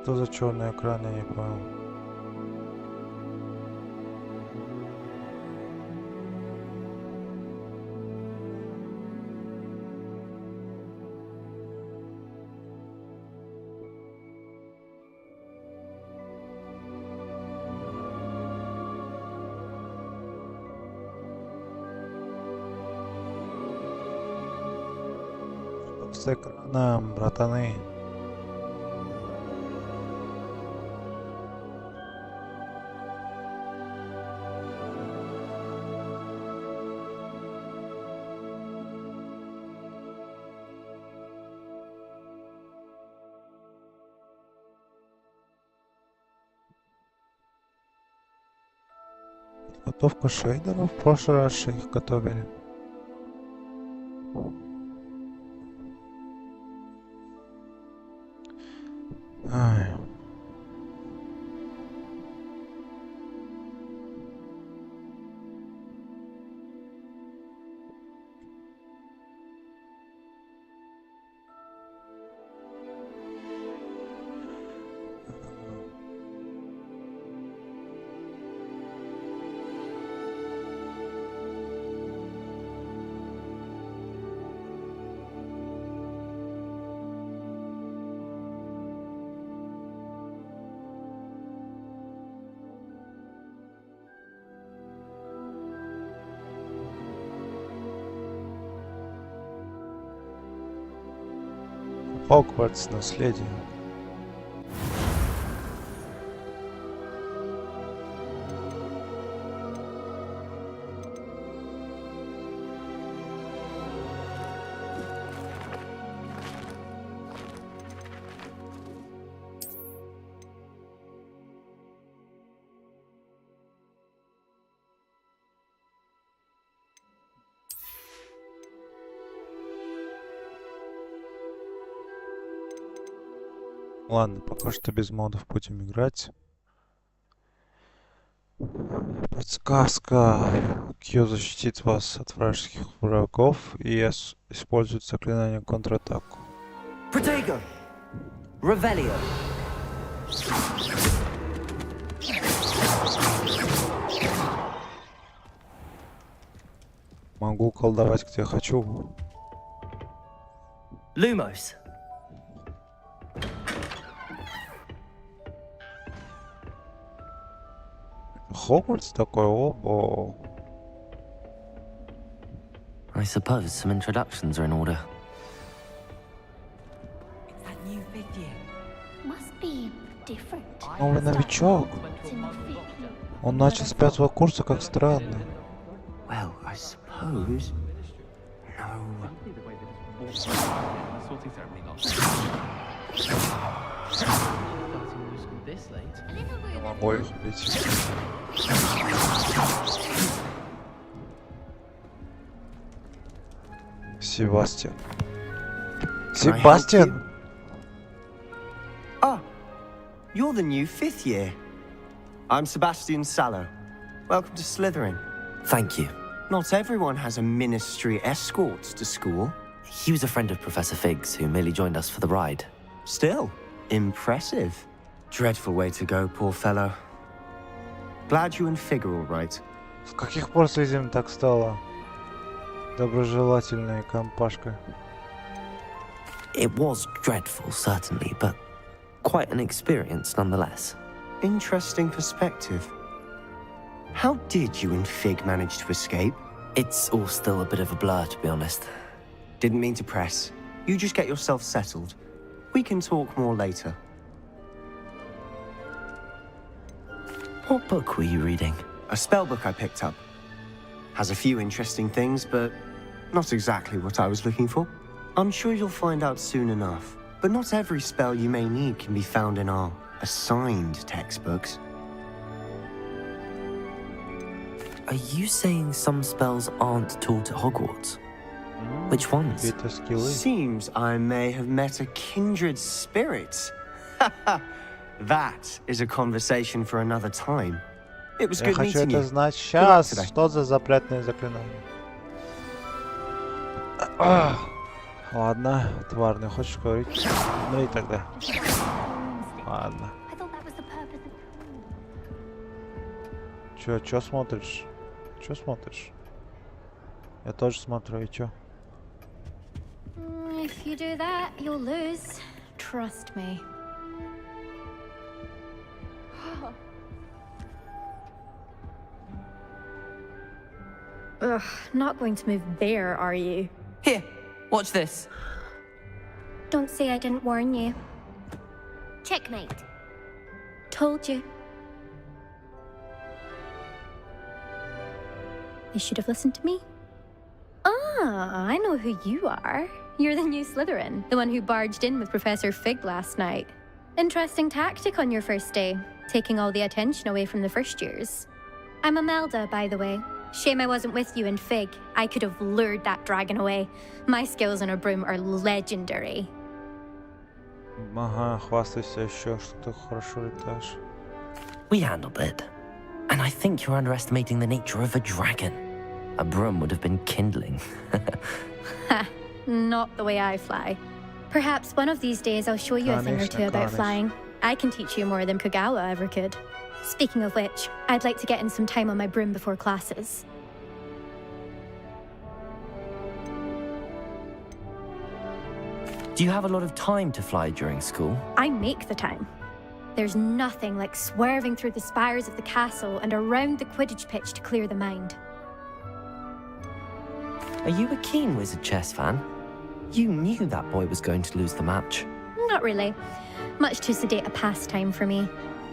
Что за черный экран, я не понял. С экраном, братаны. Готовка шейдеров. В прошлый раз же их готовили. Ай. Хогвартс наследие. Ладно, пока что без модов будем играть. Подсказка. Q защитит вас от вражеских врагов и использует заклинание контратаку. Protego! Revelio! Могу колдовать где хочу. Lumos! Хогвартс такой, о. I suppose some introductions are in order. It's that new fifth year. Must be different. Новый новичок. It's in the fifth year. Он начал с 5-го курса, как странно. Well, I suppose... No... Не могу их убить. Себастьян. Себастьян! Ah, you're the new fifth year. I'm Sebastian Sallow. Welcome to Slytherin. Thank you. Not everyone has a ministry escort to school. He was a friend of Professor Fig's who merely joined us for the ride. Still, impressive. Dreadful way to go, poor fellow. Glad you and Fig are all right. С каких пор с этим так стало? Доброжелательная компашка. It was dreadful, certainly, but quite an experience nonetheless. Interesting perspective. How did you and Fig manage to escape? It's all still a bit of a blur, to be honest. Didn't mean to press. You just get yourself settled. We can talk more later. What book were you reading? A spell book I picked up. Has a few interesting things, but not exactly what I was looking for. I'm sure you'll find out soon enough. But not every spell you may need can be found in our assigned textbooks. Are you saying some spells aren't taught at Hogwarts? Which ones? Какие-то скиллы. Seems I may have met a kindred spirit. That is a conversation for another time. It was Я good хочу meeting это you. знать сейчас. today. Что за запретное заклинание? Ладно, тварный, хочешь говорить? Умри тогда. Ладно. I thought that was the purpose of Чё смотришь? Чё смотришь? Я тоже смотрю, и чё? If you do that, you'll lose. Trust me. Ugh, not going to move there, are you? Here, watch this. Don't say I didn't warn you. Checkmate. Told you. You should have listened to me. Ah, I know who you are. You're the new Slytherin, the one who barged in with Professor Fig last night. Interesting tactic on your first day, taking all the attention away from the first years. I'm Imelda, by the way. Shame I wasn't with you in Fig. I could have lured that dragon away. My skills on a broom are legendary. Ага, хвастайся еще, что ты хорошо летаешь. We handled it. And I think you're underestimating the nature of a dragon. A broom would have been kindling. Ha, not the way I fly. Perhaps one of these days I'll show you a thing or two about flying. I can teach you more than Kogawa ever could. Speaking of which, I'd like to get in some time on my broom before classes. Do you have a lot of time to fly during school? I make the time. There's nothing like swerving through the spires of the castle and around the Quidditch pitch to clear the mind. Are you a keen Wizard chess fan? You knew that boy was going to lose the match. Not really. Much too sedate a pastime for me.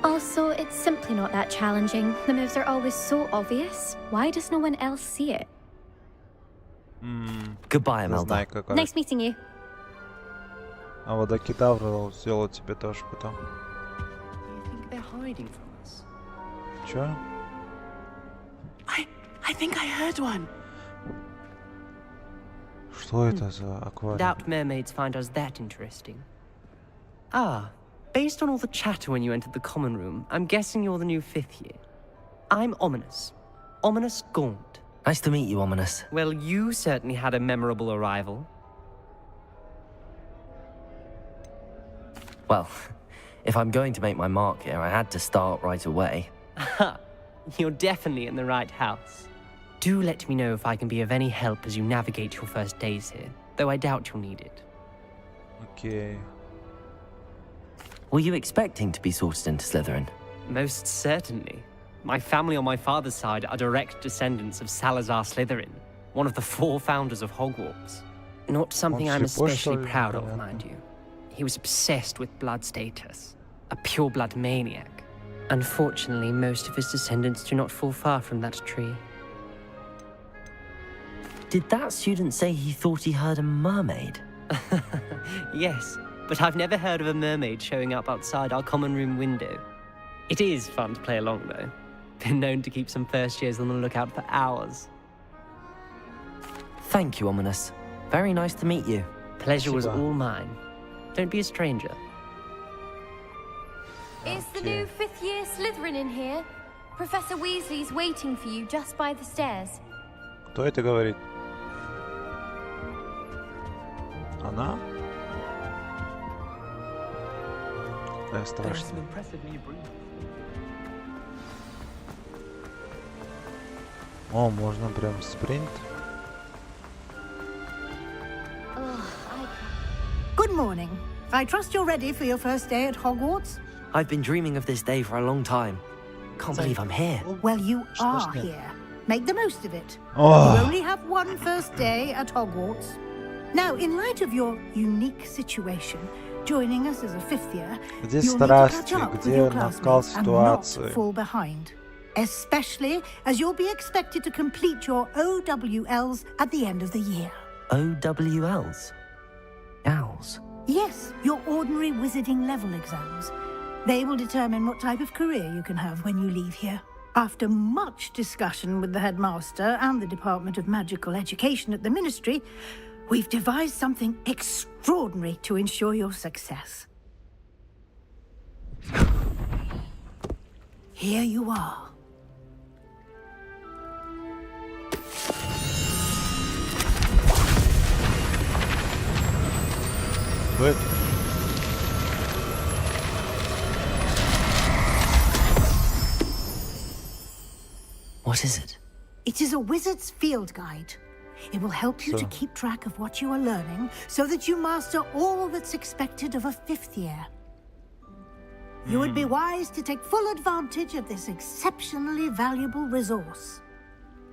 Also, it's simply not that challenging. The moves are always so obvious. Why does no one else see it? Goodbye, Не Imelda. знаю, какой. Nice meeting you. А вот Акидавра сделал тебе тоже потом. You think they're hiding from us? Чё? I think I heard one. Что это за аквариум? Doubt mermaids find us that interesting. Ah, based on all the chatter when you entered the common room, I'm guessing you're the new 5th year. I'm Ominous. Ominous Gaunt. Nice to meet you, Ominous. Well, you certainly had a memorable arrival. Well, if I'm going to make my mark here, I had to start right away. Ha! You're definitely in the right house. Do let me know if I can be of any help as you navigate your first days here, though I doubt you'll need it. Окей. Were you expecting to be sorted into Slytherin? Most certainly. My family on my father's side are direct descendants of Salazar Slytherin, one of the 4 founders of Hogwarts. Not something I'm especially proud of, mind you. He was obsessed with blood status, a pure-blood maniac. Unfortunately, most of his descendants do not fall far from that tree. Did that student say he thought he heard a mermaid? Yes, but I've never heard of a mermaid showing up outside our common room window. It is fun to play along, though. Been known to keep some first years on the lookout for hours. Thank you, Ominous. Very nice to meet you. Pleasure was Спасибо. all mine. Don't be a stranger. Is the new 5th year Slytherin in here? Professor Weasley's waiting for you just by the stairs. Кто это говорит? Она? Какая страшная. О, можно прям спринт. Good morning. I trust you're ready for your first day at Hogwarts? I've been dreaming of this day for a long time. Can't believe I'm here. Well, you are here. Make the most of it. You О, only have one first day at Hogwarts. Now, in light of your unique situation, joining us as a 5th year, где you'll need to catch страсти, up with где your накал classmates and not ситуации? fall behind. Especially as you'll be expected to complete your OWLs at the end of the year. OWLs? Owls? Yes, your ordinary wizarding level exams. They will determine what type of career you can have when you leave here. After much discussion with the headmaster and the Department of Magical Education at the Ministry, we've devised something extraordinary to ensure your success. Here you are. Что это? What is it? It is a wizard's field guide. It will help you to keep track of what you are learning so that you master all that's expected of a 5th year. You would be wise to take full advantage of this exceptionally valuable resource.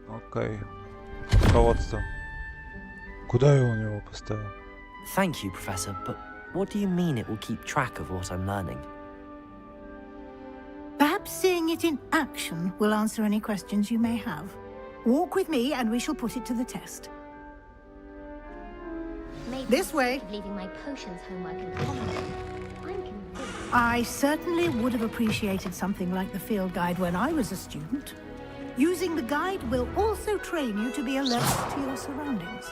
Окей. Руководство. Куда я у него поставил? Thank you, Professor, but what do you mean it will keep track of what I'm learning? Perhaps seeing it in action will answer any questions you may have. Walk with me and we shall put it to the test. Maybe This way. leaving my potions homework and I'm convinced. I certainly would have appreciated something like the field guide when I was a student. Using the guide will also train you to be alert to your surroundings.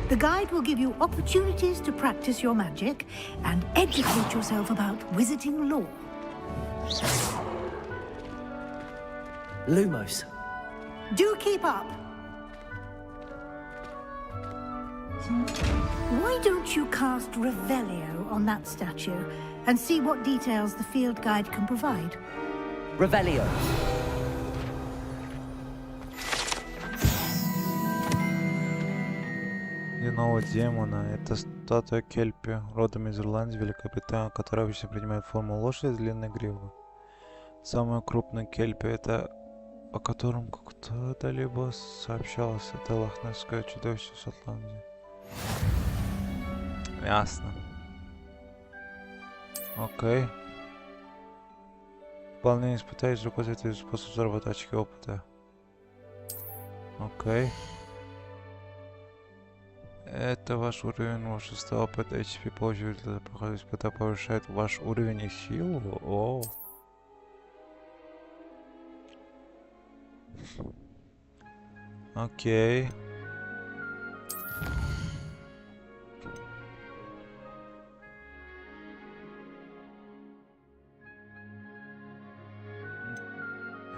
The guide will give you opportunities to practice your magic and educate yourself about wizarding lore. Lumos. Do keep up. Why don't you cast Revelio on that statue and see what details the field guide can provide? Revelio. Ледяного демона. Это статуя Кельпи, родом из Ирландии, Великобритания, которая обычно принимает форму лошади с длинной гривой. Самая крупная Кельпи, это о котором кто-то-либо сообщалось, это лохнесское чудовище в Шотландии. Ясно. Окей. Выполнение испытаний с рукой это способ заработать очки опыта. Окей. Это ваш уровень волшебства, опыта, HP получили для прохода испыта повышает ваш уровень и силу. О. Окей.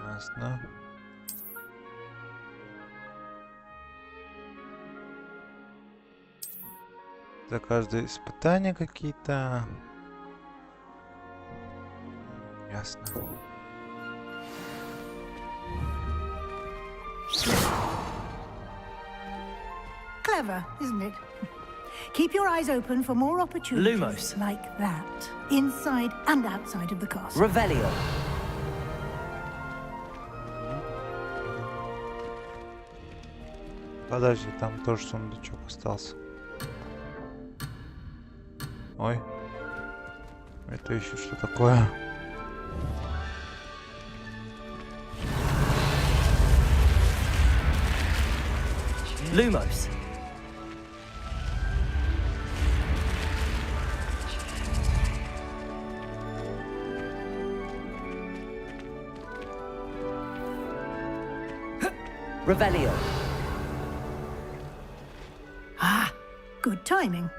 Ясно. За каждое испытание какие-то. Ясно. Clever, isn't it? Keep your eyes open for more opportunities Lumos. like that, inside and outside of the castle. Revelio. Подожди, там тоже сундучок остался. Ой. Это еще что такое? Lumos. Revelio. Ah, good timing.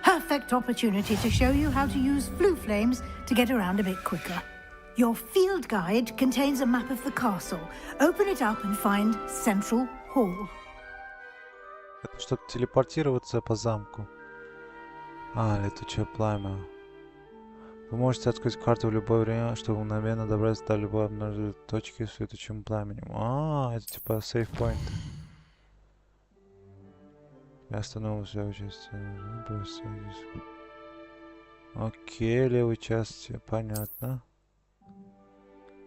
Perfect opportunity to show you how to use flue flames to get around a bit quicker. Your field guide contains a map of the castle. Open it up and find Central Hall. Это чтобы телепортироваться по замку. А, летучее пламя. Вы можете открыть карту в любое время, чтобы мгновенно добраться до любой обнаруженной точки с летучим пламенем. А, это типа сейф-поинт. Я остановился участие. Окей, левой части, понятно.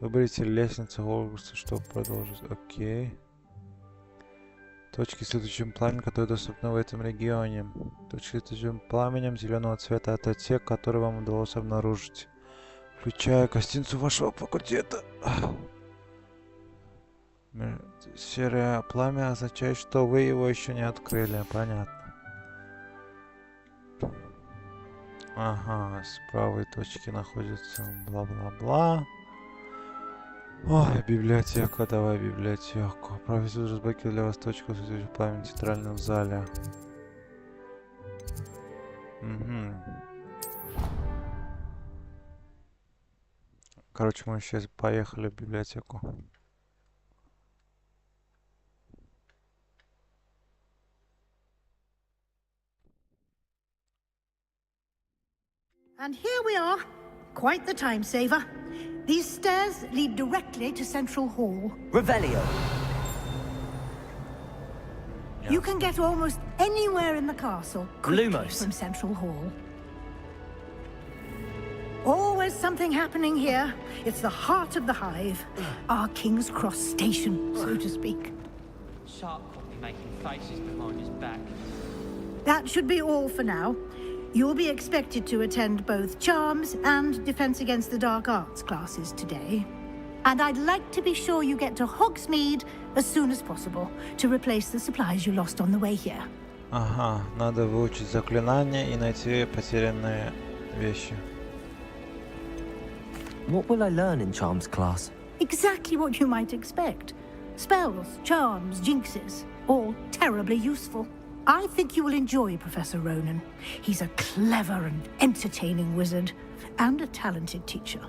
Выберите лестницу Хогвартса, чтобы продолжить. Окей. Точки с летучим пламенем, которые доступны в этом регионе. Точки с летучим пламенем зеленого цвета — это те, которые вам удалось обнаружить, включая гостиницу вашего факультета. Серое пламя означает, что вы его еще не открыли. Понятно. Ага, с правой точки находится бла-бла-бла. Ой, библиотека, давай библиотеку. Профессор разблокирует для вас точку с летучим пламенем в центральном зале. Угу. Короче, мы сейчас поехали в библиотеку. And here we are, quite the time saver. These stairs lead directly to Central Hall. Revelio. You can get almost anywhere in the castle quickly Lumos. from Central Hall. Always something happening here. It's the heart of the hive. Our King's Cross station, so to speak. Shark caught me making faces behind his back. That should be all for now. You'll be expected to attend both Charms and Defense Against the Dark Arts classes today. And I'd like to be sure you get to Hogsmeade as soon as possible to replace the supplies you lost on the way here. Ага, надо выучить заклинания и найти потерянные вещи. What will I learn in Charms class? Exactly what you might expect. Spells, charms, jinxes, all terribly useful. I think you will enjoy Professor Ronan. He's a clever and entertaining wizard, and a talented teacher.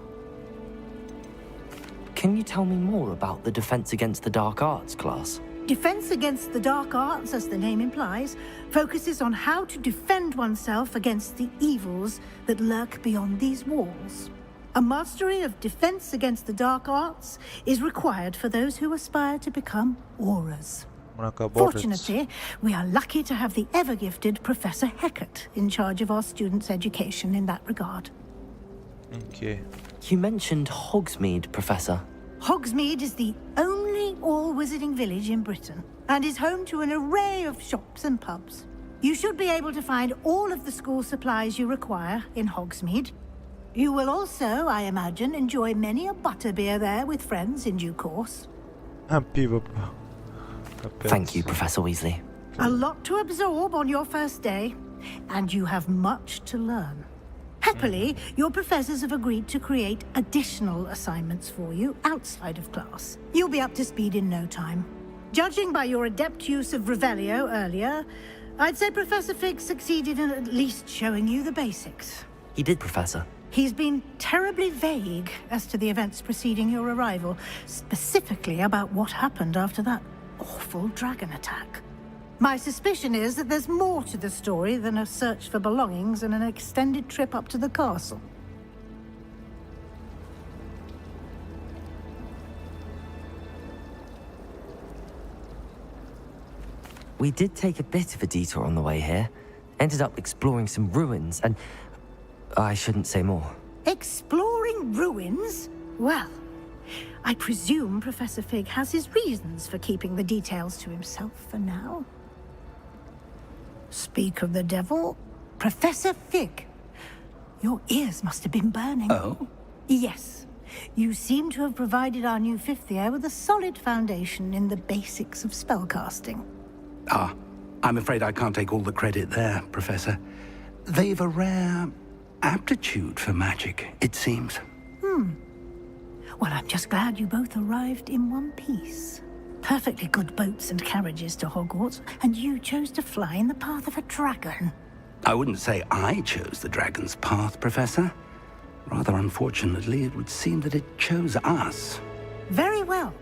Can you tell me more about the Defense Against the Dark Arts class? Defense Against the Dark Arts, as the name implies, focuses on how to defend oneself against the evils that lurk beyond these walls. A mastery of Defense Against the Dark Arts is required for those who aspire to become auras. Fortunately, we are lucky to have the ever-gifted Professor Hecat in charge of our students' education in that regard. Okay. You mentioned Hogsmeade, Professor. Hogsmeade is the only all-wizarding village in Britain, and is home to an array of shops and pubs. You should be able to find all of the school supplies you require in Hogsmeade. You will also, I imagine, enjoy many a butterbeer there with friends in due course. Пиво. Капец. Thank you, Professor Weasley. A lot to absorb on your first day, and you have much to learn. Happily, your professors have agreed to create additional assignments for you outside of class. You'll be up to speed in no time. Judging by your adept use of Revelio earlier, I'd say Professor Fig succeeded in at least showing you the basics. He did, Professor. He's been terribly vague as to the events preceding your arrival, specifically about what happened after that awful dragon attack. My suspicion is that there's more to the story than a search for belongings and an extended trip up to the castle. We did take a bit of a detour on the way here. Ended up exploring some ruins and... I shouldn't say more. Exploring ruins? Well, I presume Professor Fig has his reasons for keeping the details to himself for now. Speak of the devil, Professor Fig. Your ears must have been burning. Oh? Yes. You seem to have provided our new fifth year with a solid foundation in the basics of spellcasting. Ah, I'm afraid I can't take all the credit there, Professor. They've a rare aptitude for magic, it seems. Well, I'm just glad you both arrived in one piece. Perfectly good boats and carriages to Hogwarts, and you chose to fly in the path of a dragon. I wouldn't say I chose the dragon's path, Professor. Rather unfortunately, it would seem that it chose us. Very well.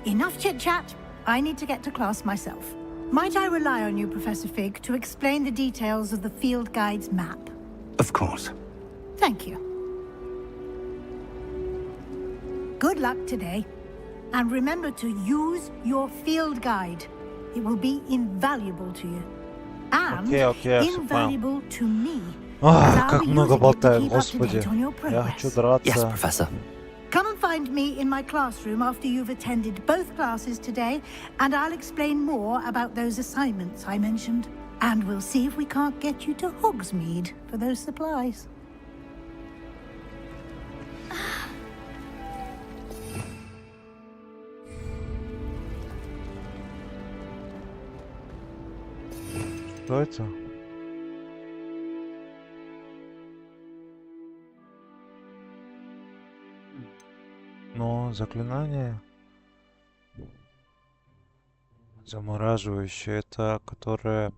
Enough chit-chat. I need to get to class myself. Might I rely on you, Professor Fig, to explain the details of the field guide's map? Of course. Thank you. Good luck today. And remember to use your field guide. It will be invaluable to you. And invaluable to me. Как много болтают, господи. Я хочу драться. Yes, Professor. Come and find me in my classroom after you've attended both classes today, and I'll explain more about those assignments I mentioned. And we'll see if we can't get you to Hogsmeade for those supplies. Что это? Ну, заклинание замораживающее, это которое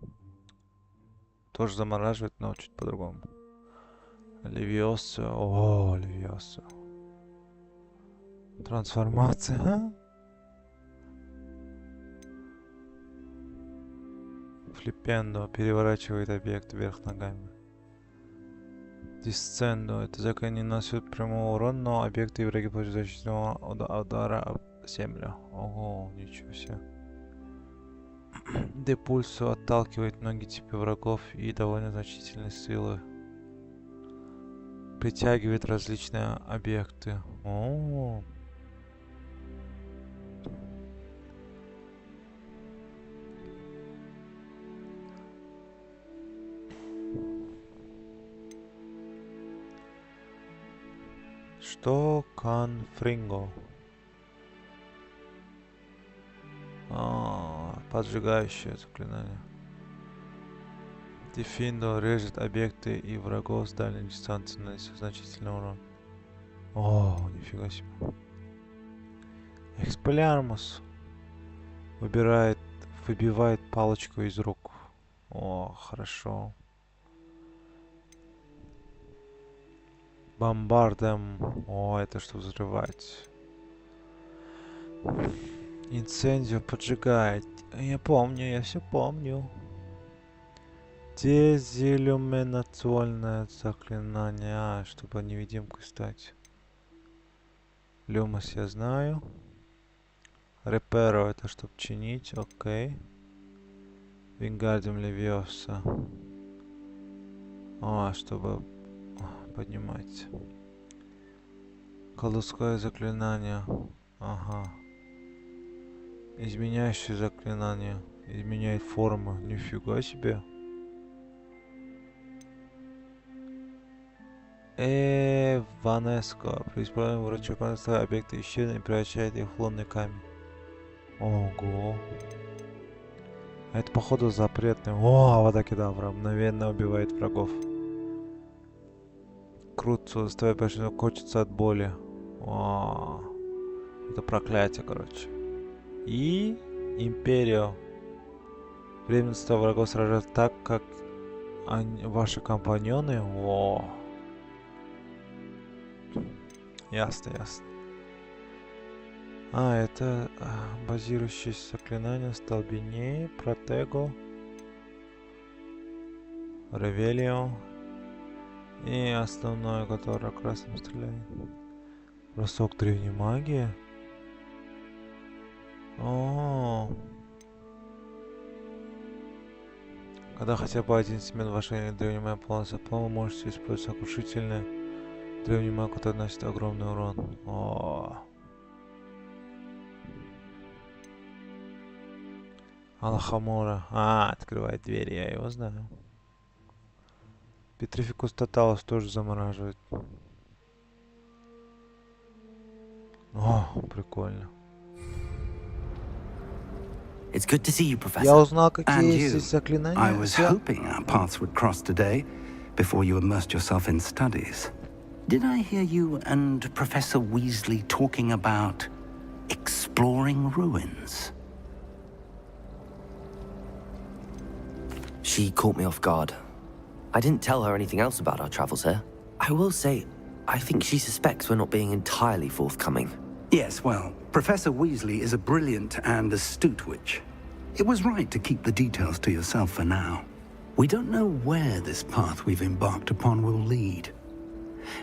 тоже замораживает, но чуть по-другому. Левиоса. О, Левиоса. Трансформация. Флипендо переворачивает объект вверх ногами. Дисценду. Это заклинание наносит прямой урон, но объекты и враги получают защитного удара об землю. Ого, ничего себе. Депульсу отталкивает многие типы врагов и довольно значительной силы. Притягивает различные объекты. О-о-о. Что конфринго? Поджигающее заклинание. Дефиндо режет объекты и врагов с дальней дистанции, наносит значительный урон. О, нифига себе. Экспеллярмус выбивает палочку из рук. О, хорошо. Бомбардем. О, это что взрывать? Инцендио поджигает. Я помню, я все помню. Дезиллюминационное заклинание, чтобы невидимкой стать. Люмос я знаю. Реперо это чтобы чинить, окей. Вингардиум левиоса. Чтобы поднимать. Колдовское заклинание. Ага. Изменяющее заклинание. Изменяет форму. Нифига себе. Ванеско. При использовании врачебного объекта исчезнет и превращает их в лунный камень. Ого. Это походу запретный. О, аватакедавра. Мгновенно убивает врагов. Круто, заставляет большинство корчиться от боли. О, это проклятие, короче. И Империо. Временно став врагов сражаться так, как ваши компаньоны. О. Ясно, ясно. Это базирующееся заклинание столбеней, протего, ревелио и основное, которое красным стреляет. Бросок древней магии. О, когда хотя бы один сегмент вашей древней магии полностью вы можете использовать сокрушительное древний маг, который наносит огромный урон. О. Алхамора. Открывает двери, я его знаю. Петрификус Тоталус тоже замораживает. О, прикольно. It's good to see you, Professor. Я узнал, And какие you. есть заклинания. I was hoping our paths would cross today before you immersed yourself in studies. Did I hear you and Professor Weasley talking about exploring ruins? She caught me off guard. I didn't tell her anything else about our travels here. I will say, I think she suspects we're not being entirely forthcoming. Yes, well, Professor Weasley is a brilliant and astute witch. It was right to keep the details to yourself for now. We don't know where this path we've embarked upon will lead.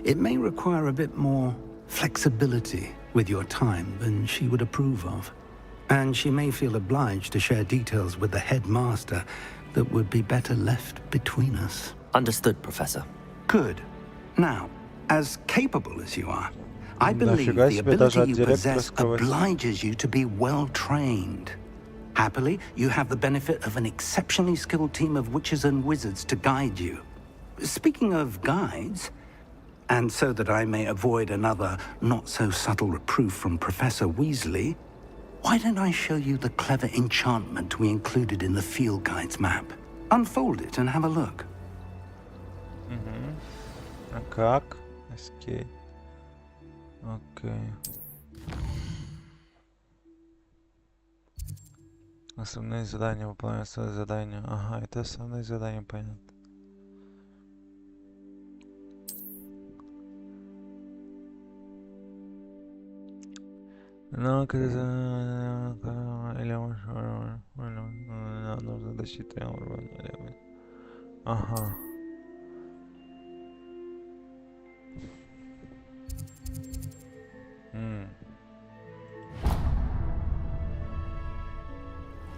It may require a bit more flexibility with your time than she would approve of. And she may feel obliged to share details with the headmaster that would be better left between us. Understood, Professor. Good. Now, as capable as you are, I believe the ability you possess obliges you to be well trained. Happily, you have the benefit of an exceptionally skilled team of witches and wizards to guide you. Speaking of guides, and so that I may avoid another not-so-subtle reproof from Professor Weasley, why don't I show you the clever enchantment we included in the field guide's map? Unfold it and have a look. А как? Escape. Окей. Основные задания, выполняют основные задания. Ага, это основные задания, понятно. Ну, или нужно достичь уровня. Ага.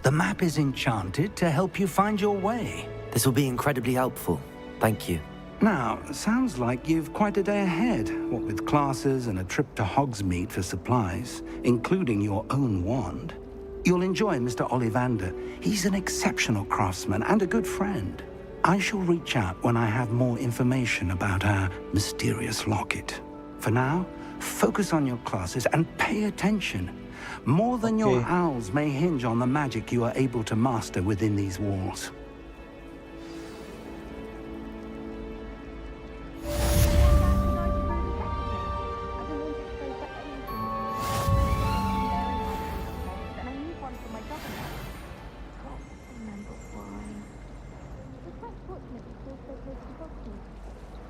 The map is enchanted to help you find your way. This will be incredibly helpful. Thank you. Now, sounds like you've quite a day ahead, what with classes and a trip to Hogsmeade for supplies, including your own wand. You'll enjoy Mr. Ollivander. He's an exceptional craftsman and a good friend. I shall reach out when I have more information about our mysterious locket. For now, focus on your classes and pay attention. More than your owls may hinge on the magic you are able to master within these walls.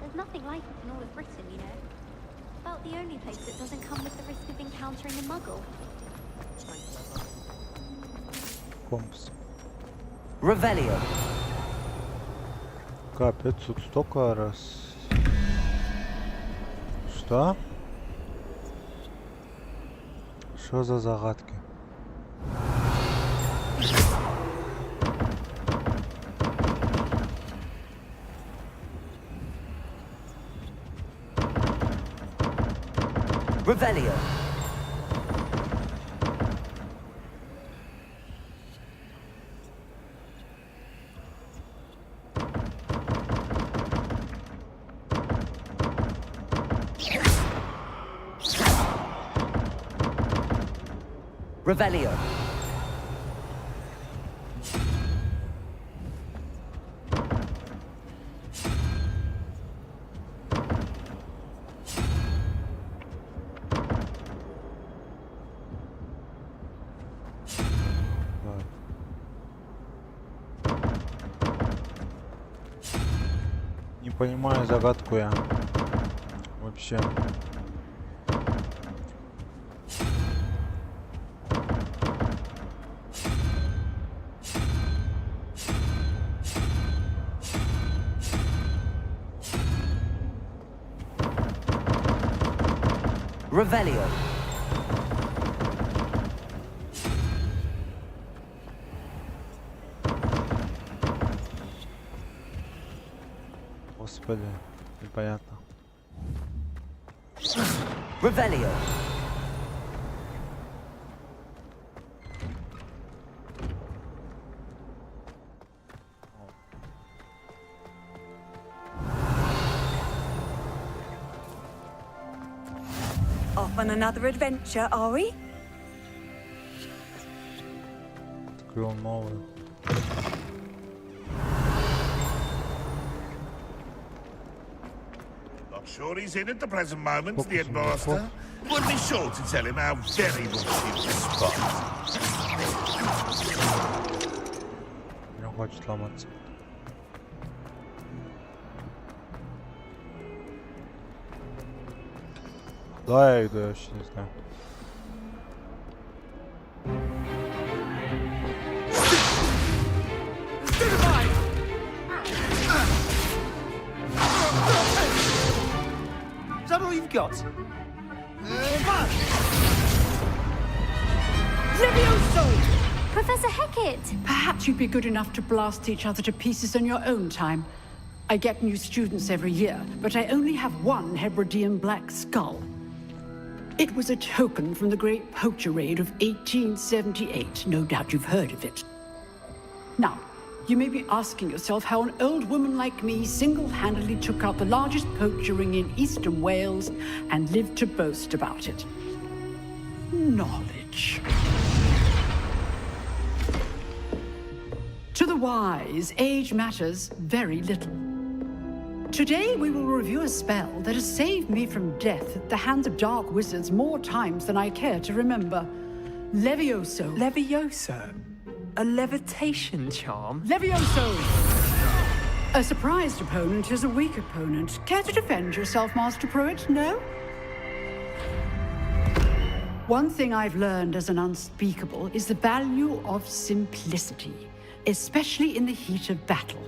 There's nothing like it in all of Britain, you know. About the only place that doesn't come with the risk of encountering a muggle. Компас. Revelio. Капец, тут столько раз. Что? Что за загадки? Revelio. Revelio. Не понимаю загадку я. Вообще. Revelio. Господи, непонятно. Revelio. Off on another adventure, are we? Открыл новую. Not sure he's in at the present moment, the headmaster. We'll be sure to tell him how very much he responds. Не хочет ломаться. Да, я иду, я вообще не знаю. Is that all you've got? Levioso! Professor Hecat! Perhaps you'd be good enough to blast each other to pieces on your own time. I get new students every year, but I only have one Hebridean black skull. It was a token from the Great Poacher Raid of 1878. No doubt you've heard of it. Now, you may be asking yourself how an old woman like me single-handedly took out the largest poacher ring in eastern Wales and lived to boast about it. Knowledge. To the wise, age matters very little. Today we will review a spell that has saved me from death at the hands of dark wizards more times than I care to remember. Levioso. Levioso? A levitation charm? Levioso! A surprised opponent is a weak opponent. Care to defend yourself, Master Pruitt? No? One thing I've learned as an unspeakable is the value of simplicity, especially in the heat of battle.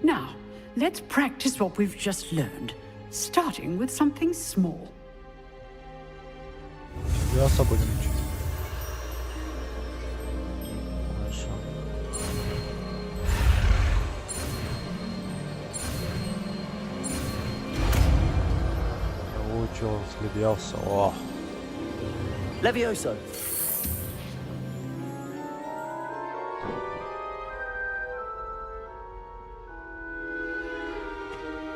Now, let's practice what we've just learned, starting with something small. Я особо не учу. Хорошо. Levioso. О. Levioso.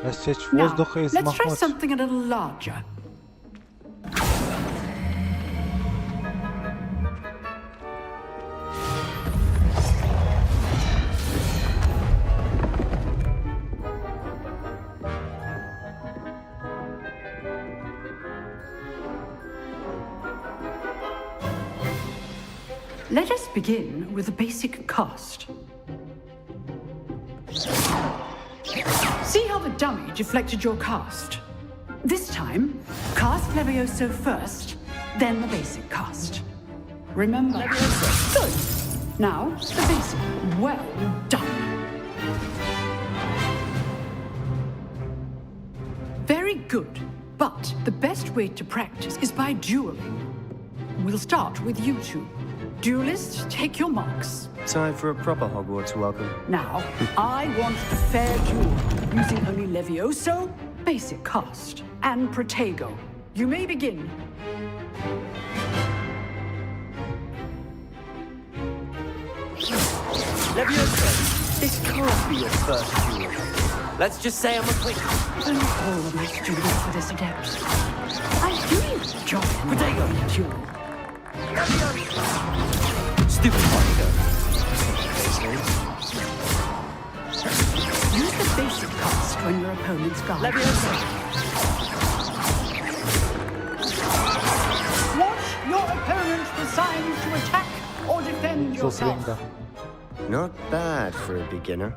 Рассечь Now, воздуха и let's try взмахнуть. something a little larger. Let us begin with the basic cast. See how the dummy deflected your cast? This time, cast Levioso first, then the basic cast. Remember? Levioso. Good. Now, the basic. Well done. Very good. But the best way to practice is by dueling. We'll start with you two. Duelists, take your marks. Time for a proper Hogwarts welcome. Now, I want a fair duel, using only Levioso, basic cast, and Protego. You may begin. Levioso, this can't be your first duel. Let's just say I'm a quick. Only all of my students for this adept. I do enjoy Protego duel. Stupid Protego. Use the basic cast when your opponent's guard. Levioso. Watch your opponent decide to attack or defend yourself. Not bad for a beginner.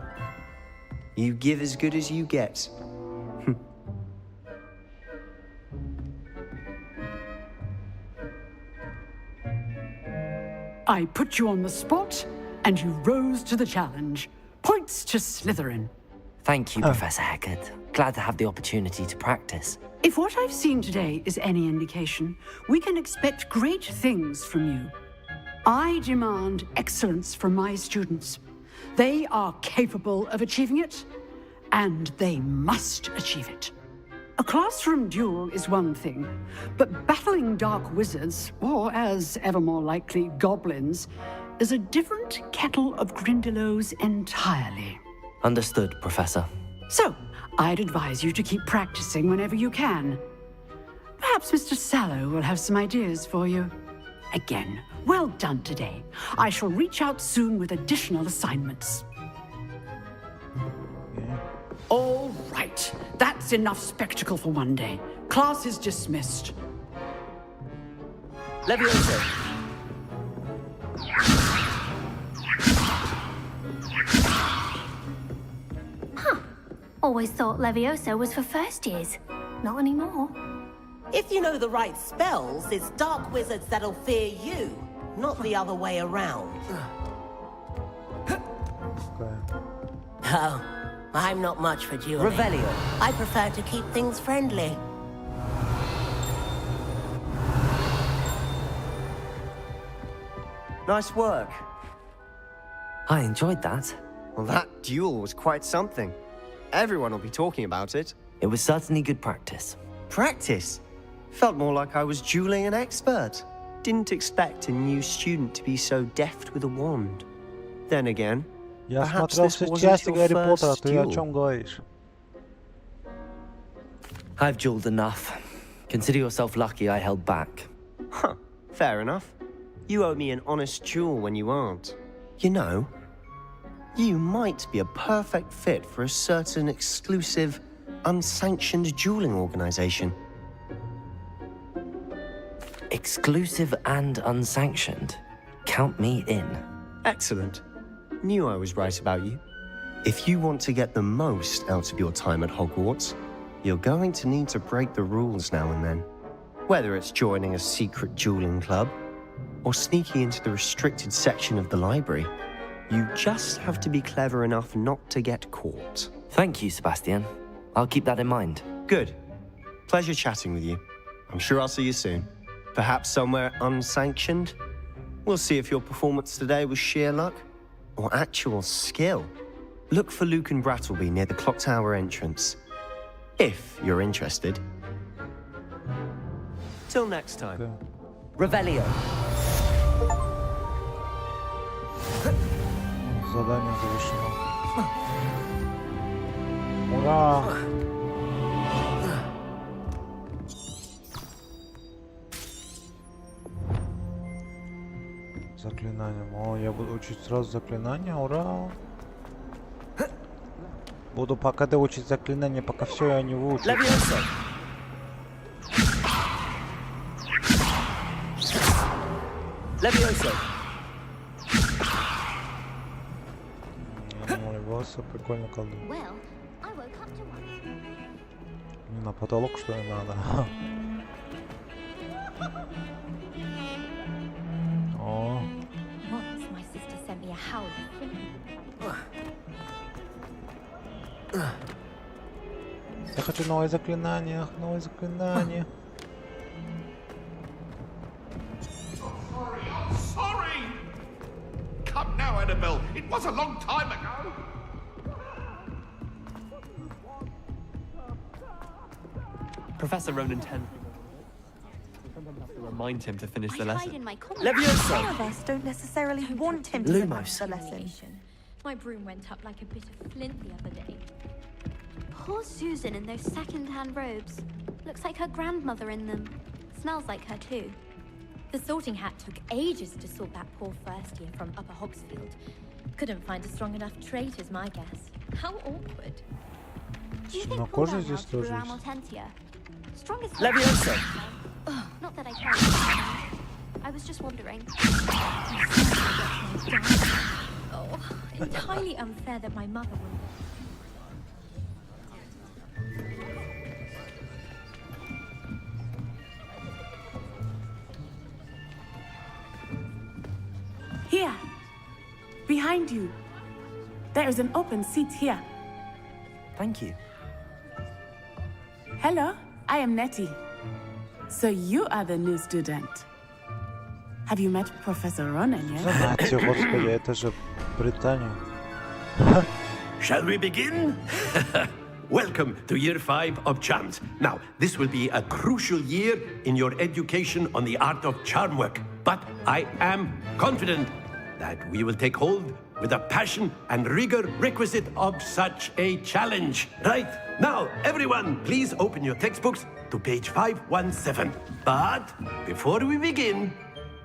You give as good as you get. I put you on the spot, and you rose to the challenge. Points to Slytherin. Thank you, Professor Hecat. Glad to have the opportunity to practice. If what I've seen today is any indication, we can expect great things from you. I demand excellence from my students. They are capable of achieving it, and they must achieve it. A classroom duel is one thing, but battling dark wizards, or as ever more likely, goblins, is a different kettle of Grindylows entirely. Understood, Professor. So, I'd advise you to keep practicing whenever you can. Perhaps Mr. Sallow will have some ideas for you. Again, well done today. I shall reach out soon with additional assignments. All right, that's enough spectacle for one day. Class is dismissed. Levioso. Always thought Levioso was for first years. Not anymore. If you know the right spells, it's dark wizards that'll fear you, not the other way around. Oh, I'm not much for dueling. Revelio. I prefer to keep things friendly. Nice work. I enjoyed that. Well, that duel was quite something. Everyone will be talking about it. It was certainly good practice. Practice? Felt more like I was dueling an expert. Didn't expect a new student to be so deft with a wand. Then again, Я perhaps смотрел this все wasn't части your Гарри Поттера, first ты о duel. чем говоришь? I've dueled enough. Consider yourself lucky I held back. Huh, fair enough. You owe me an honest duel when you aren't. You know, you might be a perfect fit for a certain exclusive, unsanctioned dueling organization. Exclusive and unsanctioned. Count me in. Excellent. Knew I was right about you. If you want to get the most out of your time at Hogwarts, you're going to need to break the rules now and then. Whether it's joining a secret dueling club, or sneaking into the restricted section of the library, you just have to be clever enough not to get caught. Thank you, Sebastian. I'll keep that in mind. Good. Pleasure chatting with you. I'm sure I'll see you soon. Perhaps somewhere unsanctioned? We'll see if your performance today was sheer luck or actual skill. Look for Luke and Brattleby near the Clock Tower entrance. If you're interested. Till next time. Okay. Revelio. Задание завершено. Ура! Заклинанием. О, я буду учить сразу заклинания. Ура! Буду пока доучить заклинания, пока все я не выучу. Levioso. Levioso. Левиоса прикольно колдует. Well, I woke up to one. Не на потолок, что ли, надо? О, Once my sister sent me a howl. я хочу новые заклинания, новые заклинания. Sorry! Come now, Annabelle. It was a long time ago. Professor Ronan 10. Remind him to finish the I hide lesson. in my corner. Some Levioso. of us don't necessarily want him to Lumos. finish the lesson. My broom went up like a bit of flint the other day. Poor Susan in those second-hand robes. Looks like her grandmother in them. Smells like her too. The sorting hat took ages to sort that poor first year from Upper Hogsfield. Couldn't find a strong enough trait, is my guess. How awkward. Do you На think коже pull-down здесь house тоже grew есть. Amaltentia? Strongest Levioso. Not that I care. I was just wondering. Oh, entirely unfair that my mother would. Here, behind you. There is an open seat here. Thank you. Hello, I am Nettie. So you are the new student. Have you met Professor Ronan yet? Знаете, господи, это же Британия. Shall we begin? Welcome to year 5 of charms. Now, this will be a crucial year in your education on the art of charm work. But I am confident that we will take hold with the passion and rigor requisite of such a challenge. Right, now, everyone, please open your textbooks to page 517. But before we begin,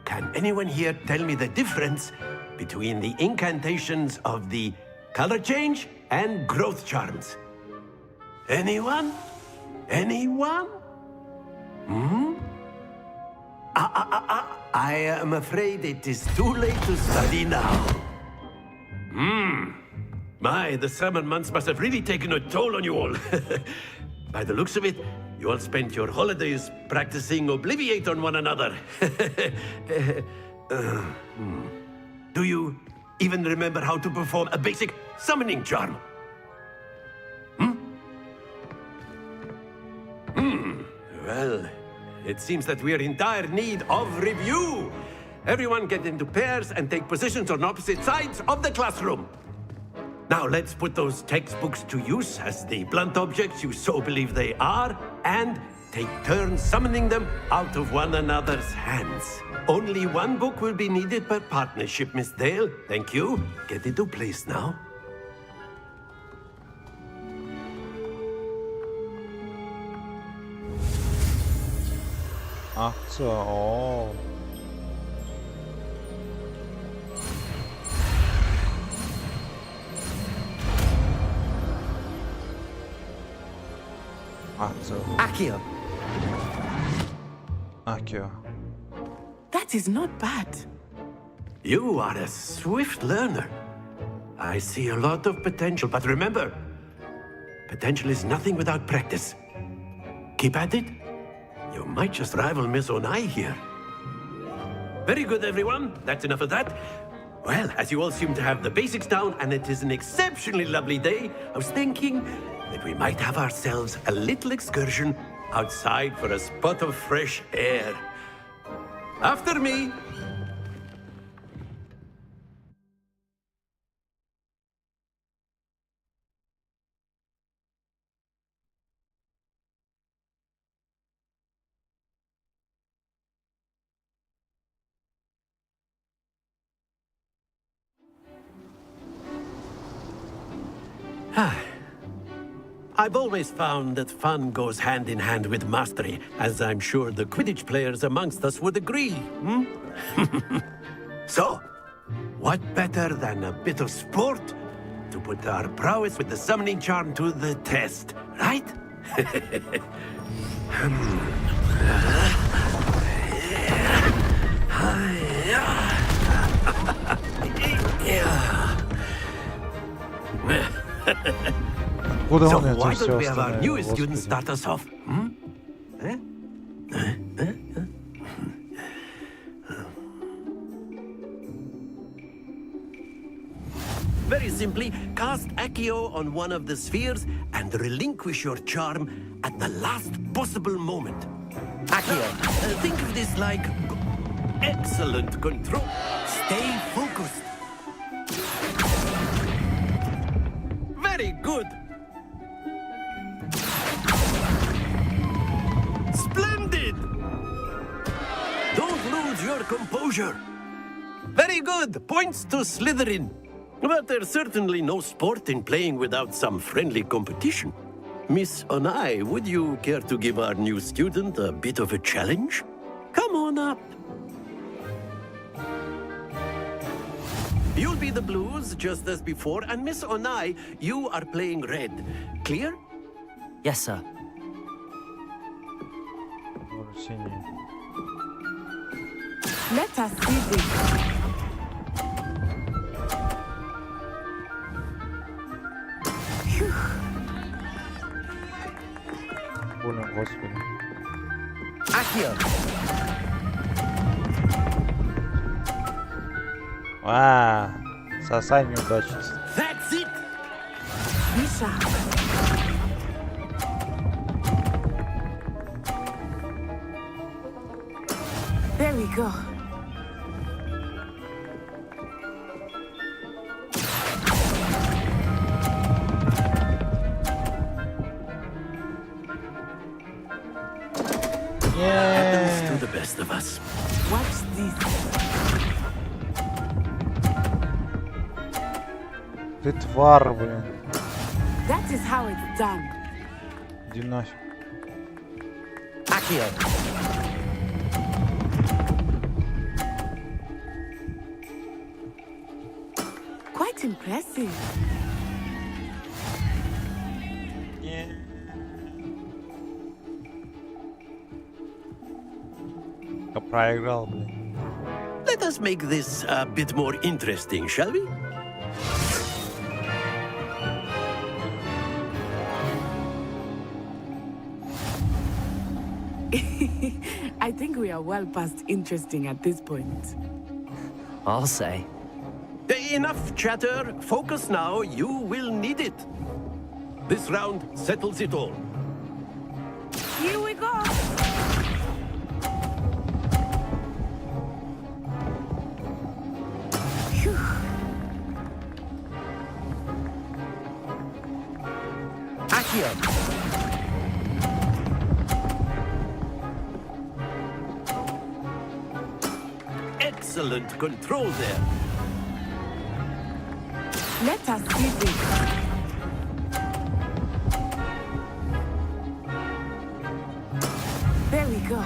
can anyone here tell me the difference between the incantations of the color change and growth charms? Anyone? Anyone? I am afraid it is too late to study now. My, the summer months must have really taken a toll on you all. By the looks of it, you all spent your holidays practicing Obliviate on one another. Do you even remember how to perform a basic summoning charm? Well, it seems that we are in dire need of review. Everyone get into pairs and take positions on opposite sides of the classroom. Now let's put those textbooks to use as the blunt objects you so believe they are, and take turns summoning them out of one another's hands. Only one book will be needed per partnership, Miss Dale. Thank you. Get into place now. Акция, о. Акция. Accio. Акио. That is not bad. You are a swift learner. I see a lot of potential, but remember, potential is nothing without practice. Keep at it. You might just rival Miss Onai here. Very good, everyone. That's enough of that. Well, as you all seem to have the basics down, and it is an exceptionally lovely day, I was thinking that we might have ourselves a little excursion outside for a spot of fresh air. After me. I've always found that fun goes hand in hand with mastery, as I'm sure the Quidditch players amongst us would agree. So, what better than a bit of sport to put our prowess with the summoning charm to the test, right? So why don't we have our newest student start us off? Very simply, cast Accio on one of the spheres and relinquish your charm at the last possible moment. Accio, think of this like excellent control. Stay focused. Very good. Splendid! Don't lose your composure. Very good. Points to Slytherin. But there's certainly no sport in playing without some friendly competition. Miss Onai, would you care to give our new student a bit of a challenge? Come on up. You'll be the blues, just as before, and Miss Onai, you are playing red. Clear? Yes, sir. Let us see this. Господи. Accio! Сосай неудачница. That's it! Be sharp. There we go. Happens to the best of us. Watch this. Ты тварь, блин. That is how it's done. Иди нафиг. Accio! Quite impressive. Я проиграл, блин. Let us make this a bit more interesting, shall we? I think we are well past interesting at this point. I'll say. Enough chatter. Focus now. You will need it. This round settles it all. Here we go. Phew. Accio! Excellent control there. Let us see this. There we go.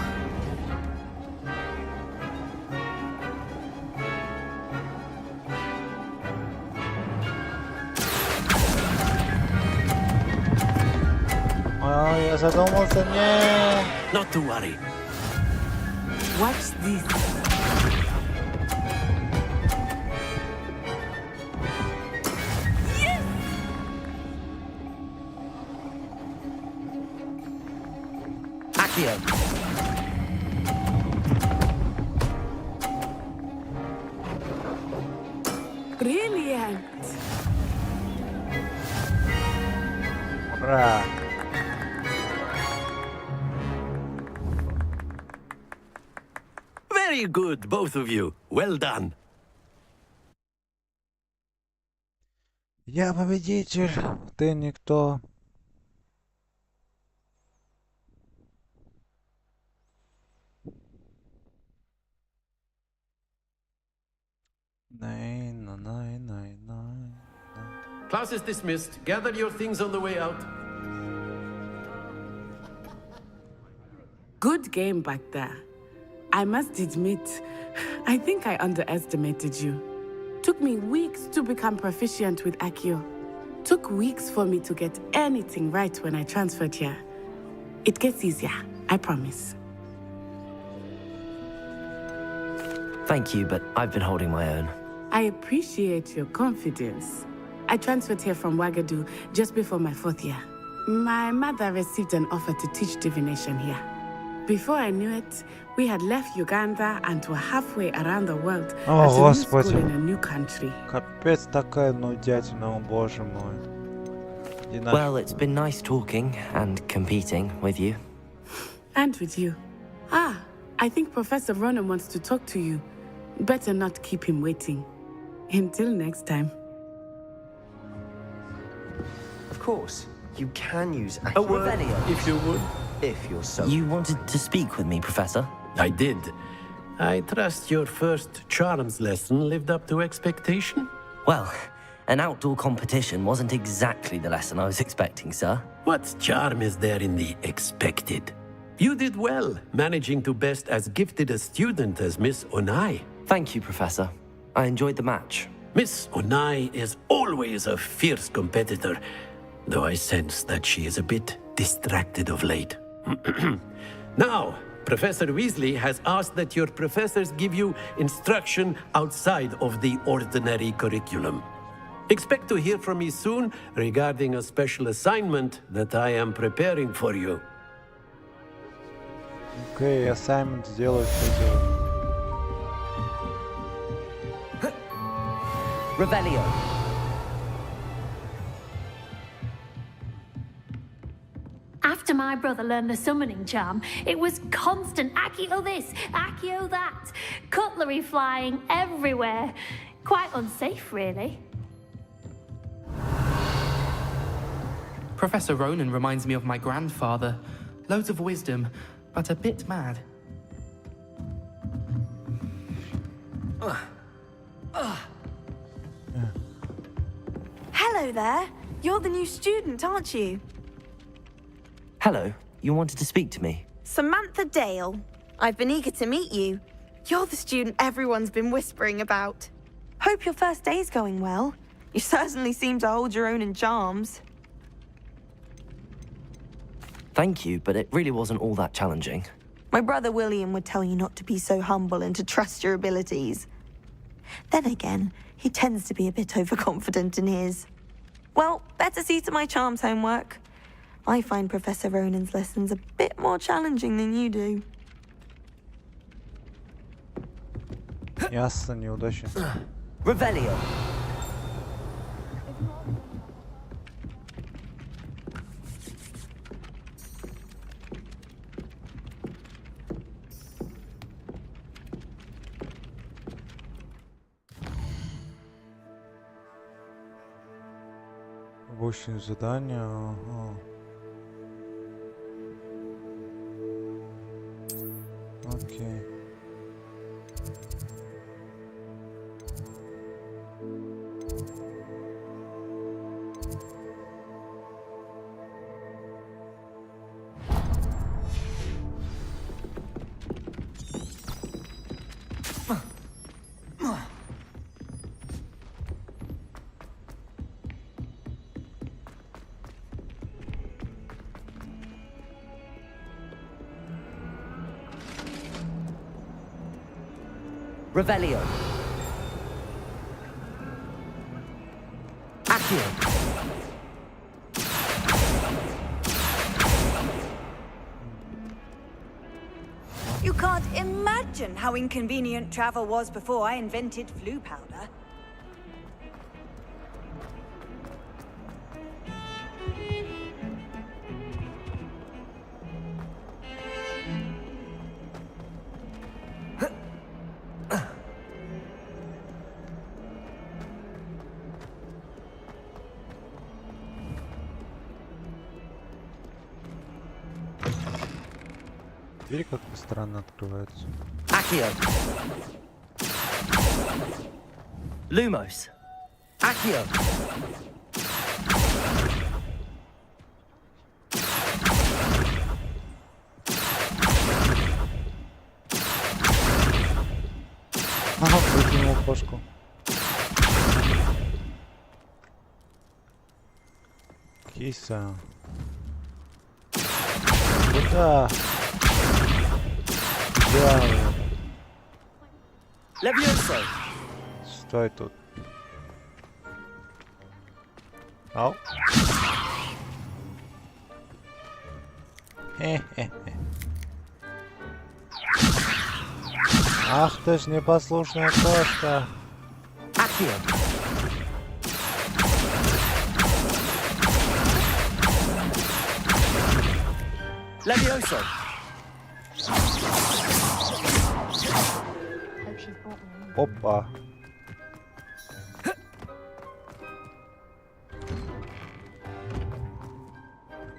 Ой, я задумался, не. Not to worry. Watch this. Accio! Brilliant. Ура. Very good, both of you. Well done. Я победитель, ты никто. Най. class is dismissed. Gather your things on the way out. Good game back there. I must admit, I think I underestimated you. Took me weeks to become proficient with Accio. Took weeks for me to get anything right when I transferred here. It gets easier, I promise. Thank you, but I've been holding my own. I appreciate your confidence. I transferred here from Wagadu just before my 4th year. My mother received an offer to teach divination here. Before I knew it, we had left Uganda and were halfway around the world at a new school in a new country. Капец, такая нудятина, о боже мой. Well, it's been nice talking and competing with you. And with you. Ah, I think Professor Ronan wants to talk to you. Better not keep him waiting. Until next time. Of course, you can use A word, Accio if you would. if you're so. You wanted to speak with me, Professor? I did. I trust your first charms lesson lived up to expectation? Well, an outdoor competition wasn't exactly the lesson I was expecting, sir. What charm is there in the expected? You did well, managing to best as gifted a student as Miss Onai. Thank you, Professor. I enjoyed the match. Miss Onai is always a fierce competitor, though I sense that she is a bit distracted of late. Now, Professor Weasley has asked that your professors give you instruction outside of the ordinary curriculum. Expect to hear from me soon regarding a special assignment that I am preparing for you. Окей, assignment сделаю, что делать. Revelio. After my brother learned the summoning charm, it was constant Accio this, Accio that, cutlery flying everywhere. Quite unsafe, really. Professor Ronan reminds me of my grandfather. Loads of wisdom, but a bit mad. Hello there. You're the new student, aren't you? Hello, you wanted to speak to me? Samantha Dale. I've been eager to meet you. You're the student everyone's been whispering about. Hope your first day's going well. You certainly seem to hold your own in charms. Thank you, but it really wasn't all that challenging. My brother William would tell you not to be so humble and to trust your abilities. Then again, he tends to be a bit overconfident in his. Well, better see to my charms homework. I find Professor Ronan's lessons a bit more challenging than you do. Ясно, неудача. Revelio. Обучение задания. Ага. Окей. Revelio. Accio. You can't imagine how inconvenient travel was before I invented flu powder. Дверь как-то странно открывается. Accio. Lumos. Accio. кошку. Киса. Куда? Да. Стой тут. Ау. Хе-хе-хе. Ах ты ж непослушная кошка. Levioso. Опа.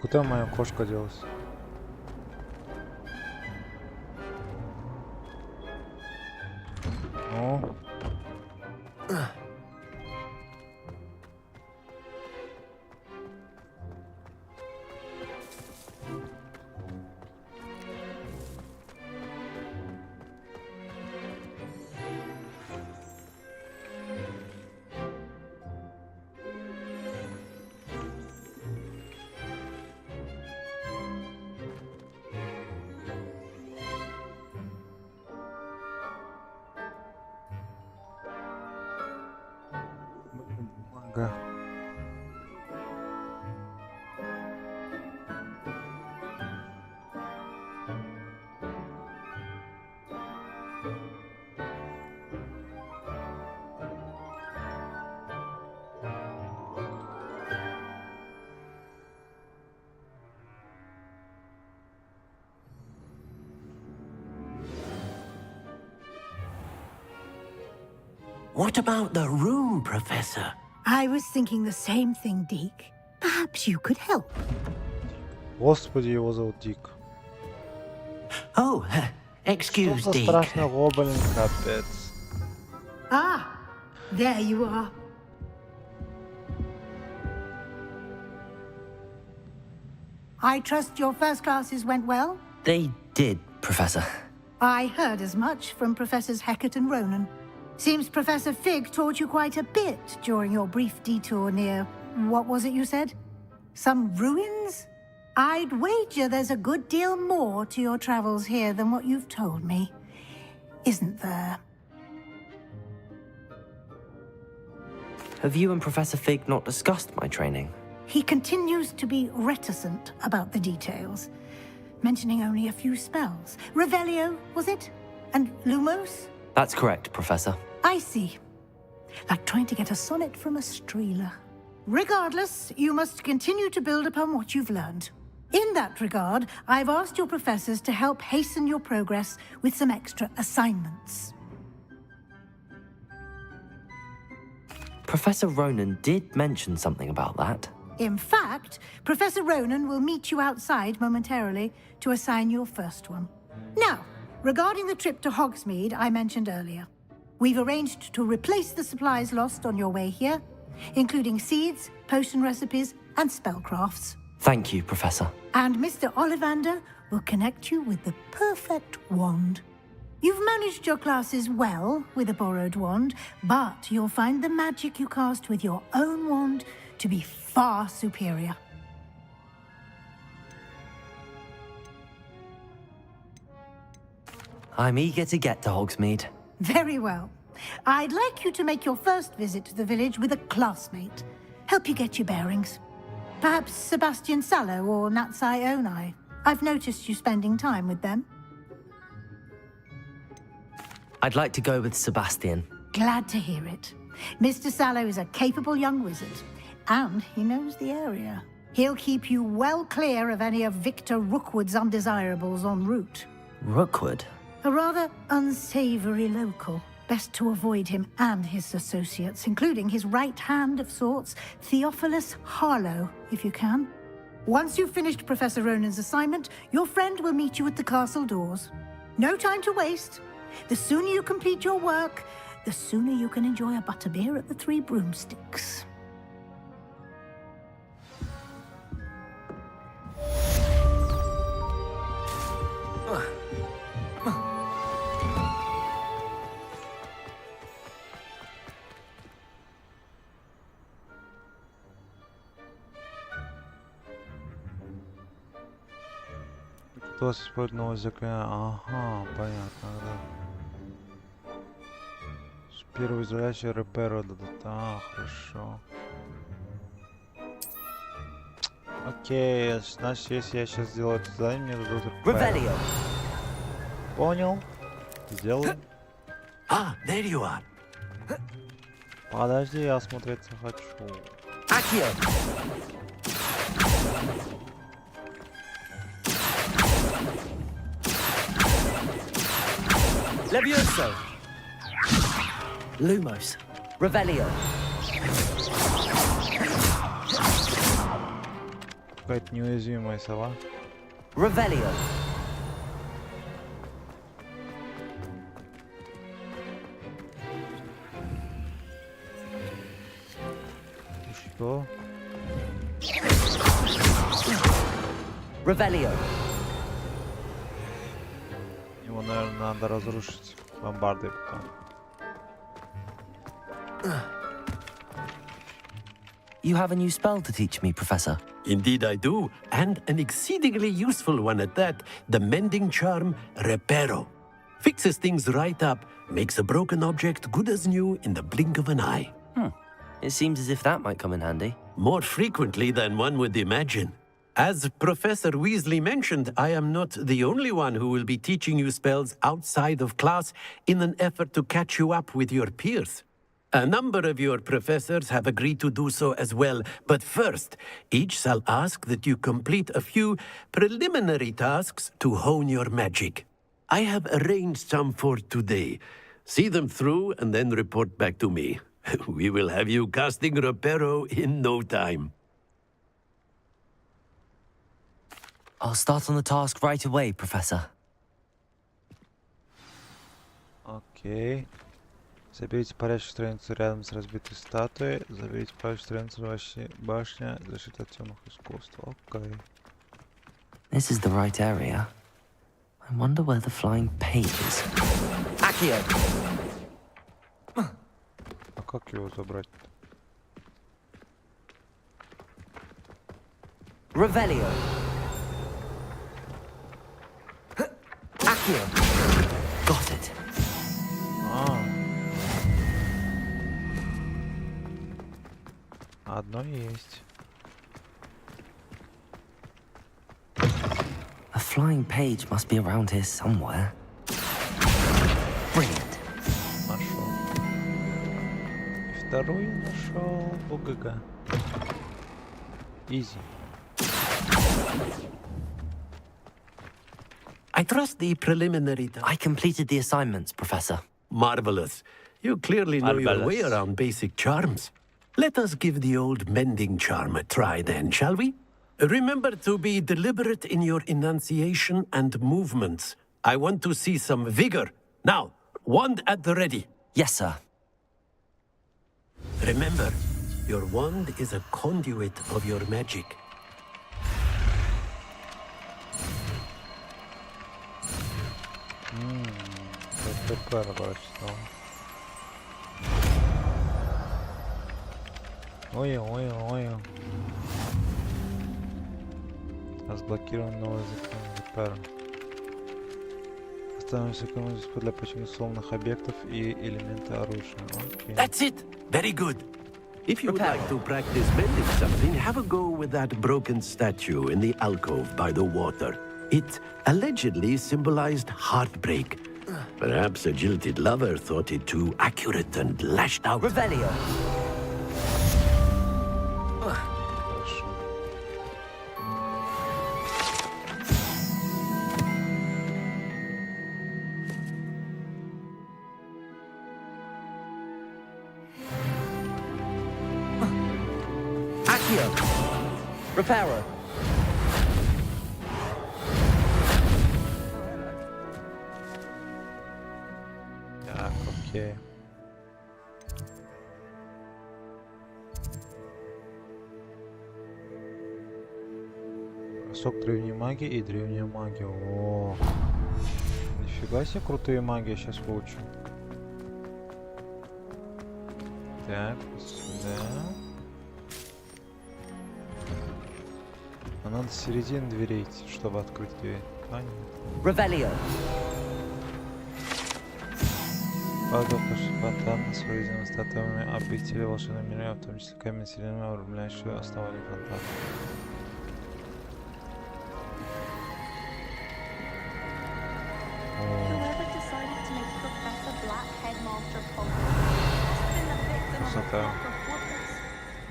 Куда моя кошка делась? Ну. Ага. What about the room, Professor? I was thinking the same thing, Deke. Perhaps you could help. Господи, его зовут Дик. Oh, excuse Что за Deke. страшный гоблин, капец. Ah, there you are. I trust your first classes went well? They did, Professor. I heard as much from Professors Hecat and Ronan. Seems Professor Fig taught you quite a bit during your brief detour near... what was it you said? Some ruins? I'd wager there's a good deal more to your travels here than what you've told me. Isn't there? Have you and Professor Fig not discussed my training? He continues to be reticent about the details, mentioning only a few spells. Revelio, was it? And Lumos? That's correct, Professor. I see. Like trying to get a sonnet from a streeler. Regardless, you must continue to build upon what you've learned. In that regard, I've asked your professors to help hasten your progress with some extra assignments. Professor Ronan did mention something about that. In fact, Professor Ronan will meet you outside momentarily to assign your first one. Now, regarding the trip to Hogsmeade I mentioned earlier, we've arranged to replace the supplies lost on your way here, including seeds, potion recipes, and spellcrafts. Thank you, Professor. And Mr. Ollivander will connect you with the perfect wand. You've managed your classes well with a borrowed wand, but you'll find the magic you cast with your own wand to be far superior. I'm eager to get to Hogsmeade. Very well. I'd like you to make your first visit to the village with a classmate. Help you get your bearings. Perhaps Sebastian Sallow or Natsai Onai. I've noticed you spending time with them. I'd like to go with Sebastian. Glad to hear it. Mr. Sallow is a capable young wizard, and he knows the area. He'll keep you well clear of any of Victor Rookwood's undesirables en route. Rookwood? A rather unsavory local. Best to avoid him and his associates, including his right hand of sorts, Theophilus Harlow, if you can. Once you've finished Professor Ronan's assignment, your friend will meet you at the castle doors. No time to waste. The sooner you complete your work, the sooner you can enjoy a butterbeer at the Three Broomsticks. Готов использовать новое заклинание. Ага, понятно, да. Первую задачу Реперо дадут. А, хорошо. Окей, значит, если я сейчас сделаю это задание, мне дадут Реперо. Понял. Сделаю. Ah, there you are. Подожди, я осмотреться хочу. Акио! Levioso! Lumos! Revelio! Какая-то неуязвимая сова. Revelio! Что? Revelio! Его, наверное, надо разрушить бомбардой потом. You have a new spell to teach me, Professor. Indeed I do, and an exceedingly useful one at that, the mending charm Repero. Fixes things right up, makes a broken object good as new in the blink of an eye. It seems as if that might come in handy. More frequently than one would imagine. As Professor Weasley mentioned, I am not the only one who will be teaching you spells outside of class in an effort to catch you up with your peers. A number of your professors have agreed to do so as well, but first, each shall ask that you complete a few preliminary tasks to hone your magic. I have arranged some for today. See them through and then report back to me. We will have you casting Repero in no time. I'll start on the task right away, Professor. Окей. Заберите парящую страницу рядом с разбитой статуей. Заберите парящую страницу башня. Защита от темных искусств. Окей. This is the right area. I wonder where the flying page is. Accio! А как его забрать? Revelio! Accio! Got it. Одно есть. A flying page must be around here somewhere. Brilliant. Нашел. И второй нашел. ОГГ. Easy. I trust the preliminary... I completed the assignments, Professor. Marvelous. You clearly know your way around basic charms. Let us give the old mending charm a try then, shall we? Remember to be deliberate in your enunciation and movements. I want to see some vigor. Now, wand at the ready. Yes, sir. Remember, your wand is a conduit of your magic. Ой. Разблокируем новый заклинание. Оставим секунду для починки сломанных объектов и элементы оружия. Окей. That's it. Very good. If you would like to practice mending something, have a go with that broken statue in the alcove by the water. It allegedly symbolized heartbreak. Perhaps a jilted lover thought it too accurate and lashed out. Revelio! Accio! Reparo! Так, окей. Бросок древней магии и древняя магия. О, нифига себе крутые магии сейчас получу. Так, сюда. А надо с середины дверей идти, чтобы открыть дверь. заклинания. Revelio. Погода спонтанно с выведенными статуями обители волшебного мира, в том числе камень селена, обрамляющую основание фонтана. Whoever decided to make Professor Black headmaster of Hogwarts must have been the victim of a flock of woodlands.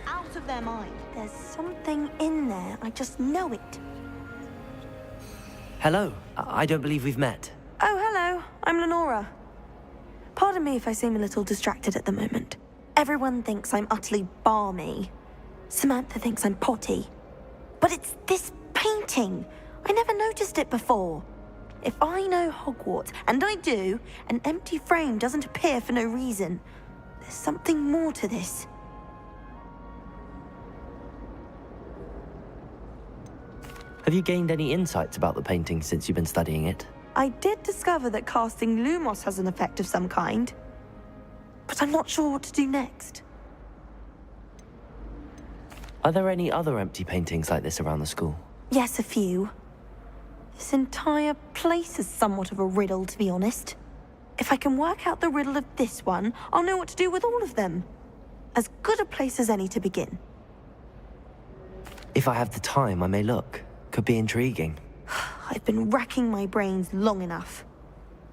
Out of their mind. There's something in there. I just know it. Hello. I don't believe we've met. Oh, hello. I'm Lenora. Pardon me if I seem a little distracted at the moment. Everyone thinks I'm utterly balmy. Samantha thinks I'm potty. But it's this painting. I never noticed it before. If I know Hogwarts, and I do, an empty frame doesn't appear for no reason. There's something more to this. Have you gained any insights about the painting since you've been studying it? I did discover that casting Lumos has an effect of some kind. But I'm not sure what to do next. Are there any other empty paintings like this around the school? Yes, a few. This entire place is somewhat of a riddle, to be honest. If I can work out the riddle of this one, I'll know what to do with all of them. As good a place as any to begin. If I have the time, I may look. Could be intriguing. I've been racking my brains long enough.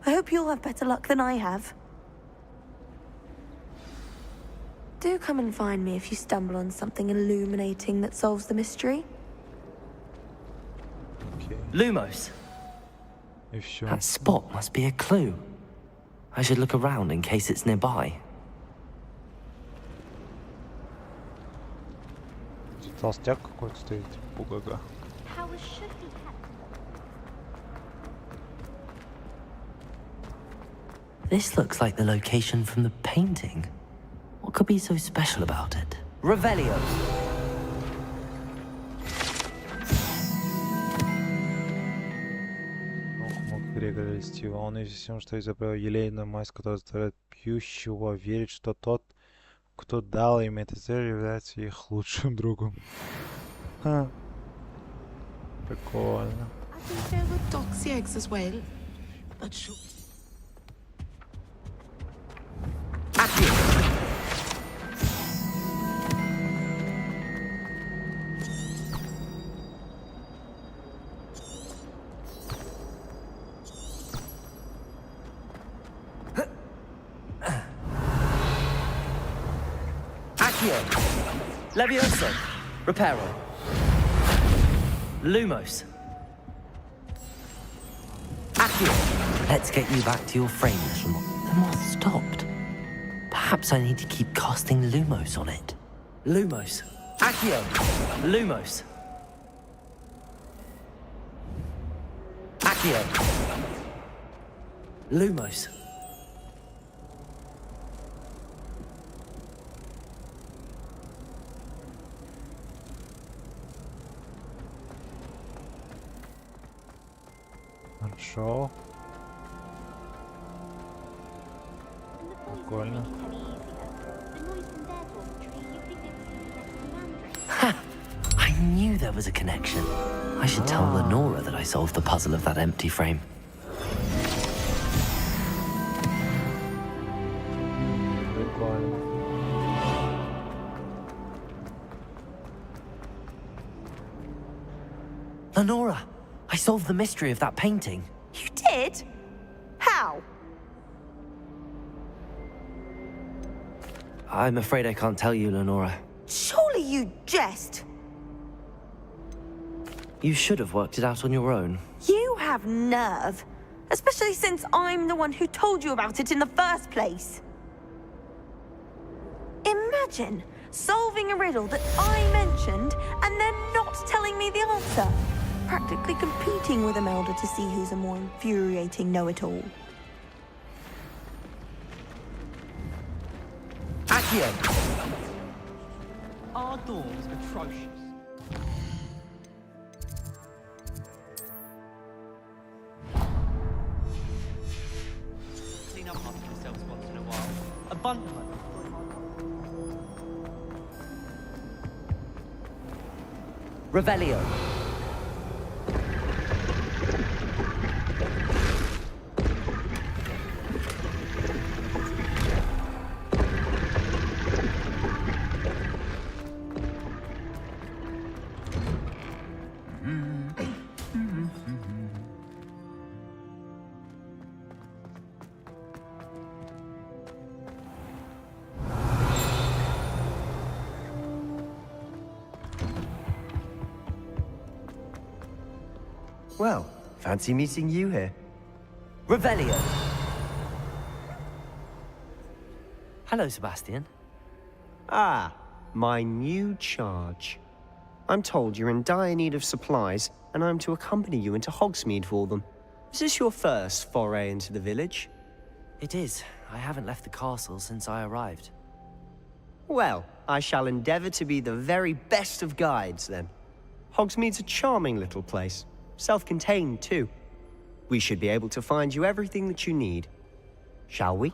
I hope you'll have better luck than I have. Do come and find me if you stumble on something illuminating that solves the mystery. Okay. Lumos. That spot must be a clue. I should look around in case it's nearby. Толстяк какой-то стоит, пугага. Powers should be kept. This looks like the location from the painting. What could be so special about it? Revelio. Грегори льстиво. Он известен, что изобрел елейную мазь, которая заставляет пьющего верить, что тот, кто дал им это зелье, является их лучшим другом. Ха. Прикольно. I think there were doxy eggs as well. But sure. Levioso. Reparo. Lumos. Accio. Let's get you back to your frame, little moth. The moth stopped. Perhaps I need to keep casting Lumos on it. Lumos. Accio. Lumos. Accio. Lumos. Хорошо. Прикольно. Ha! I knew there was a connection. I should tell Lenora that I solved the puzzle of that empty frame. Прикольно. Lenora, I solved the mystery of that painting. You did? How? I'm afraid I can't tell you, Lenora. Surely you jest. You should have worked it out on your own. You have nerve. Especially since I'm the one who told you about it in the first place. Imagine solving a riddle that I mentioned and then not telling me the answer. Practically competing with Imelda to see who's a more infuriating know-it-all. Accio! Our dorm's atrocious. Clean up after yourselves once in a while. A bunt hunt. Revelio. Well, fancy meeting you here. Revelio. Hello, Sebastian. Ah, my new charge. I'm told you're in dire need of supplies, and I'm to accompany you into Hogsmeade for them. Is this your first foray into the village? It is. I haven't left the castle since I arrived. Well, I shall endeavour to be the very best of guides, then. Hogsmeade's a charming little place. Self-contained, too. We should be able to find you everything that you need. Shall we?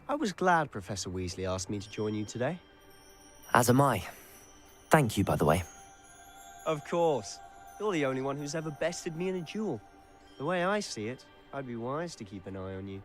I was glad Professor Weasley asked me to join you today. As am I. Thank you, by the way. Of course. You're the only one who's ever bested me in a duel. The way I see it, I'd be wise to keep an eye on you.